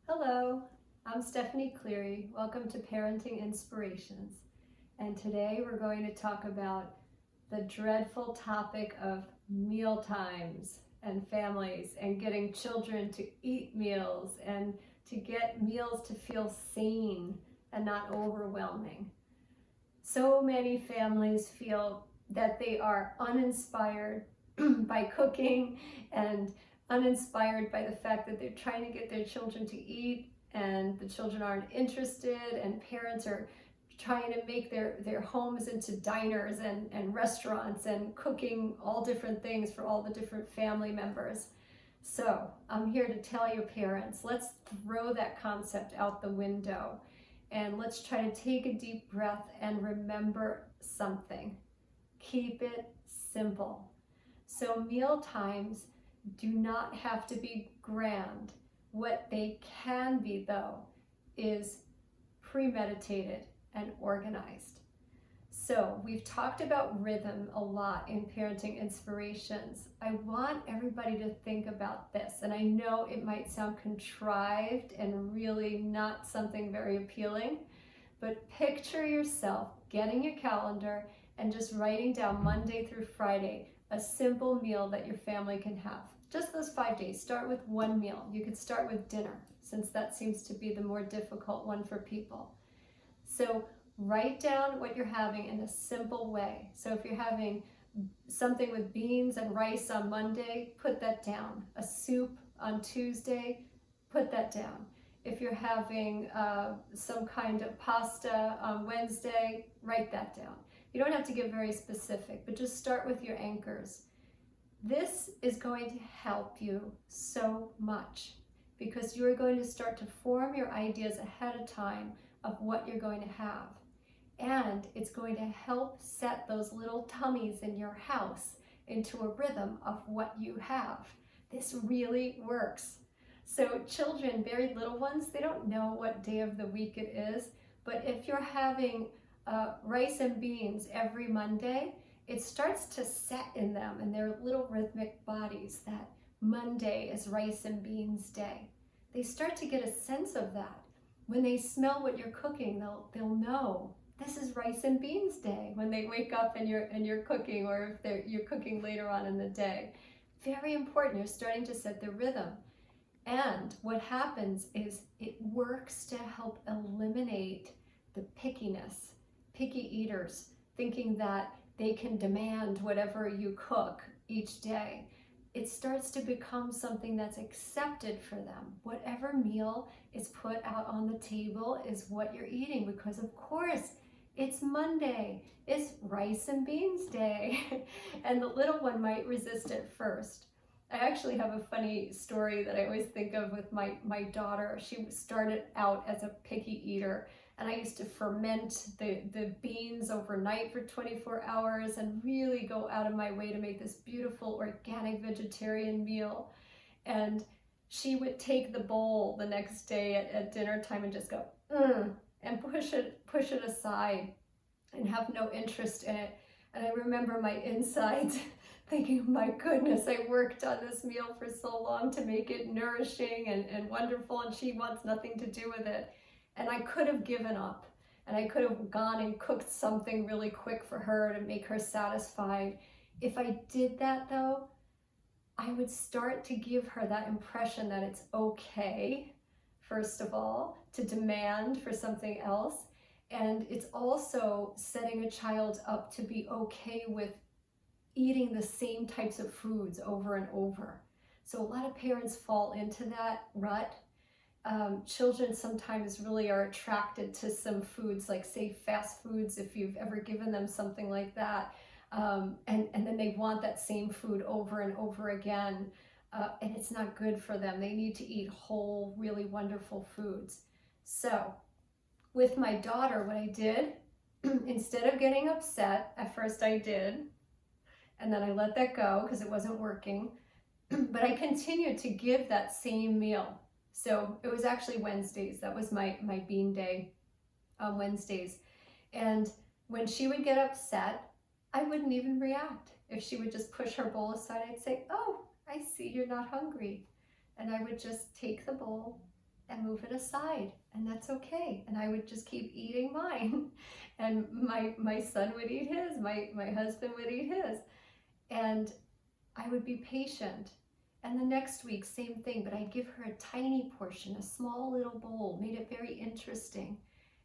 Hello, I'm Stephanie Cleary. Welcome to Parenting Inspirations. And today we're going to talk about the dreadful topic of meal times and families and getting children to eat meals and to get meals to feel sane and not overwhelming. So many families feel that they are uninspired by cooking and uninspired by the fact that they're trying to get their children to eat and the children aren't interested, and parents are trying to make their homes into diners and restaurants and cooking all different things for all the different family members. So I'm here to tell your parents, let's throw that concept out the window and let's try to take a deep breath and remember something. Keep it simple. So meal times do not have to be grand. What they can be, though, is premeditated and organized. So we've talked about rhythm a lot in Parenting Inspirations. I want everybody to think about this, and I know it might sound contrived and really not something very appealing, but picture yourself getting your calendar and just writing down Monday through Friday a simple meal that your family can have. Just those 5 days. Start with one meal. You could start with dinner, since that seems to be the more difficult one for people. So write down what you're having in a simple way. So if you're having something with beans and rice on Monday, put that down. A soup on Tuesday, put that down. If you're having some kind of pasta on Wednesday, write that down. You don't have to get very specific, but just start with your anchors. This is going to help you so much because you're going to start to form your ideas ahead of time of what you're going to have. And it's going to help set those little tummies in your house into a rhythm of what you have. This really works. So children, very little ones, they don't know what day of the week it is, but if you're having rice and beans every Monday, it starts to set in them and their little rhythmic bodies that Monday is rice and beans day. They start to get a sense of that. When they smell what you're cooking, they'll know this is rice and beans day when they wake up and you're cooking, or if you're cooking later on in the day. Very important. You're starting to set the rhythm. And what happens is it works to help eliminate the pickiness, picky eaters, thinking that they can demand whatever you cook each day. It starts to become something that's accepted for them. Whatever meal is put out on the table is what you're eating, because of course it's Monday, it's rice and beans day. And the little one might resist at first. I actually have a funny story that I always think of with my daughter. She started out as a picky eater, and I used to ferment the beans overnight for 24 hours and really go out of my way to make this beautiful organic vegetarian meal. And she would take the bowl the next day at dinner time and just go, and push it aside and have no interest in it. And I remember my insides thinking, my goodness, I worked on this meal for so long to make it nourishing and wonderful, and she wants nothing to do with it. And I could have given up, and I could have gone and cooked something really quick for her to make her satisfied. If I did that, though, I would start to give her that impression that it's okay, first of all, to demand for something else. And it's also setting a child up to be okay with eating the same types of foods over and over. So a lot of parents fall into that rut. Children sometimes really are attracted to some foods, like say fast foods, if you've ever given them something like that. And then they want that same food over and over again. And it's not good for them. They need to eat whole, really wonderful foods. So with my daughter, what I did, instead of getting upset, at first I did, and then I let that go because it wasn't working, but I continued to give that same meal. So it was actually Wednesdays. That was my bean day on Wednesdays. And when she would get upset, I wouldn't even react. If she would just push her bowl aside, I'd say, oh, I see you're not hungry. And I would just take the bowl and move it aside, and that's okay. And I would just keep eating mine. And my son would eat his, my husband would eat his. And I would be patient. And the next week, same thing, but I'd give her a tiny portion, a small little bowl, made it very interesting.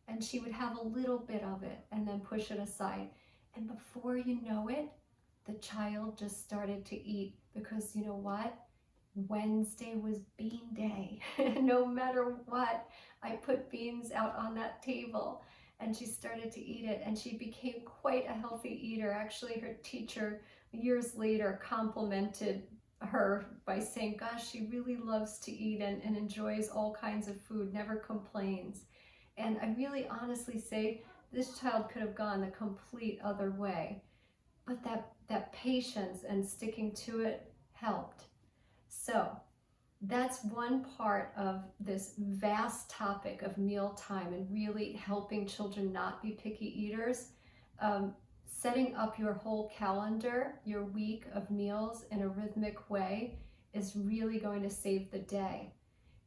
And she would have a little bit of it and then push it aside. And before you know it, the child just started to eat, because you know what? Wednesday was bean day. No matter what, I put beans out on that table, and she started to eat it, and she became quite a healthy eater. Actually, her teacher years later complimented her by saying, gosh, she really loves to eat and enjoys all kinds of food, never complains. And I really honestly say this child could have gone the complete other way, but that patience and sticking to it helped. So that's one part of this vast topic of mealtime and really helping children not be picky eaters. Setting up your whole calendar, your week of meals in a rhythmic way is really going to save the day.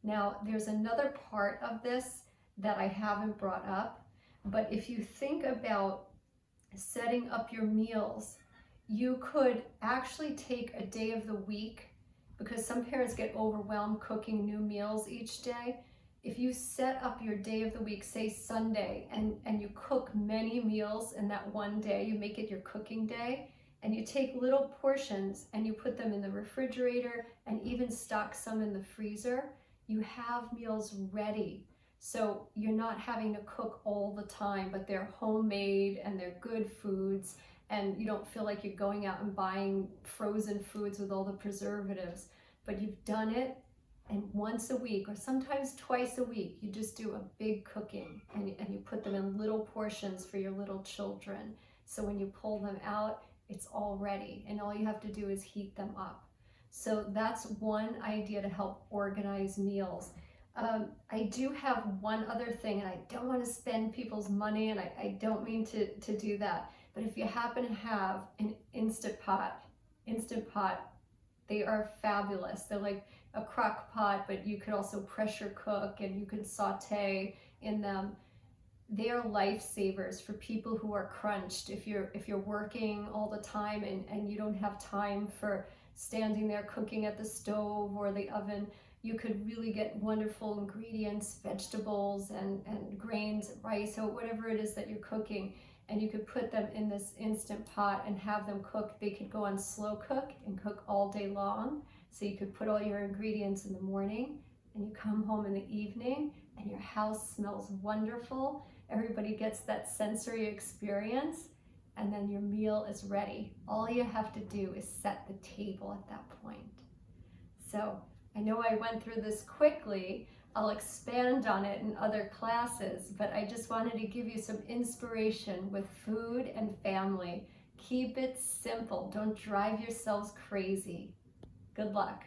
Now, there's another part of this that I haven't brought up, but if you think about setting up your meals, you could actually take a day of the week, because some parents get overwhelmed cooking new meals each day. If you set up your day of the week, say Sunday, and you cook many meals in that one day, you make it your cooking day, and you take little portions and you put them in the refrigerator and even stock some in the freezer, you have meals ready. So you're not having to cook all the time, but they're homemade and they're good foods, and you don't feel like you're going out and buying frozen foods with all the preservatives, but you've done it. And once a week, or sometimes twice a week, you just do a big cooking, and you put them in little portions for your little children. So when you pull them out, it's all ready, and all you have to do is heat them up. So that's one idea to help organize meals. I do have one other thing, and I don't want to spend people's money, and I don't mean to do that. But if you happen to have an Instant Pot, they are fabulous. They're like a crock pot, but you could also pressure cook and you can saute in them. They are lifesavers for people who are crunched. If you're working all the time and you don't have time for standing there cooking at the stove or the oven, you could really get wonderful ingredients, vegetables and grains, rice, or whatever it is that you're cooking, and you could put them in this Instant Pot and have them cook. They could go on slow cook and cook all day long. So you could put all your ingredients in the morning, and you come home in the evening and your house smells wonderful. Everybody gets that sensory experience, and then your meal is ready. All you have to do is set the table at that point. So I know I went through this quickly. I'll expand on it in other classes, but I just wanted to give you some inspiration with food and family. Keep it simple. Don't drive yourselves crazy. Good luck.